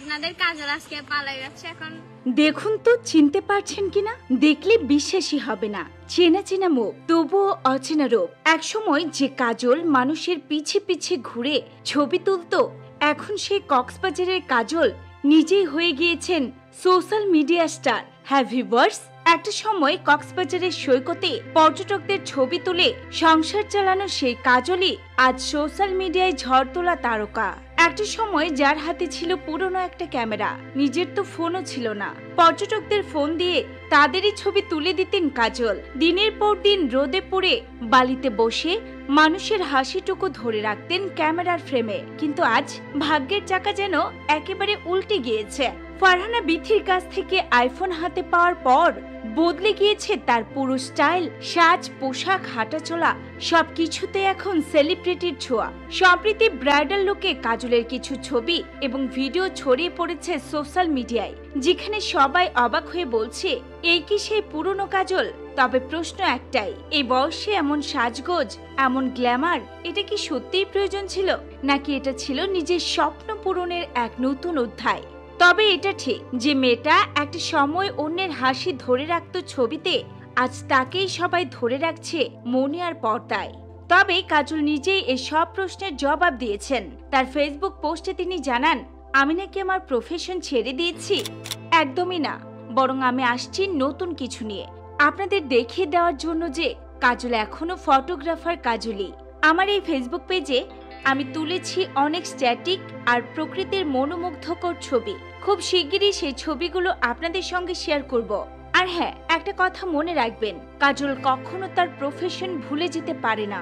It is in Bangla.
আপনাদের কাজল আজকে পালাই যাচ্ছে এখন। দেখুন তো চিনতে পারছেন কিনা? দেখলে বিশ্বাসই হবে না, চেনা চেনা মুখ তবুও অচেনা রূপ। একসময় যে কাজল মানুষের পিছে পিছে ঘুরে ছবি তুলতো, এখন সেই কক্সবাজারের কাজল নিজেই হয়ে গিয়েছেন সোশ্যাল মিডিয়া স্টার। হ্যাঁ ভিউয়ার্স, একটা সময় কক্সবাজারের সৈকতে পর্যটকদের ছবি তুলে সংসার চালানো সেই কাজলই আজ সোশ্যাল মিডিয়ায় ঝড় তোলা তারকা। একটা সময় যার হাতে ছিল পুরনো একটা ক্যামেরা, নিজের তো ফোনও ছিল না, পর্যটকদের ফোন দিয়ে তাদেরই ছবি তুলে দিতেন কাজল। দিনের পর দিন রোদে পুড়ে বালিতে বসে মানুষের হাসিটুকু ধরে রাখতেন ক্যামেরার ফ্রেমে। কিন্তু আজ ভাগ্যের চাকা যেন একেবারে উল্টে গিয়েছে। ফারহানা বিথির কাছ থেকে আইফোন হাতে পাওয়ার পর বদলে গিয়েছে তার পুরো স্টাইল, সাজ, পোশাক, হাঁটাচলা সবকিছুতে এখন সেলিব্রিটির ছোঁয়া। সম্প্রতি ব্রাইডাল লুকে কাজলের কিছু ছবি এবং ভিডিও ছড়িয়ে পড়েছে সোশ্যাল মিডিয়ায়, যেখানে সবাই অবাক হয়ে বলছে এই কি সেই পুরনো কাজল? তবে প্রশ্ন একটাই, এই বয়সে এমন সাজগোজ, এমন গ্ল্যামার, এটা কি সত্যিই প্রয়োজন ছিল, নাকি এটা ছিল নিজের স্বপ্ন পূরণের এক নতুন অধ্যায়? তবে এটা ঠিক যে মেয়েটা একটা সময় অন্যের হাসি ধরে রাখত ছবিতে, আজ তাকেই সবাই ধরে রাখছে মনে আর পর্দায়। তবে কাজল নিজেই এই সব প্রশ্নের জবাব দিয়েছেন। তার ফেসবুক পোস্টে তিনি জানান, আমি নাকি আমার প্রফেশন ছেড়ে দিয়েছি? একদমই না, বরং আমি আসছি নতুন কিছু নিয়ে, আপনাদের দেখিয়ে দেওয়ার জন্য যে কাজল এখনো ফটোগ্রাফার কাজলই। আমার এই ফেসবুক পেজে আমি তুলেছি অনেক স্ট্যাটিক আর প্রকৃতির মনোমুগ্ধকর ছবি। খুব শিগগিরই সেই ছবিগুলো আপনাদের সঙ্গে শেয়ার করব। আর হ্যাঁ, একটা কথা মনে রাখবেন, কাজল কখনো তার প্রফেশন ভুলে যেতে পারে না।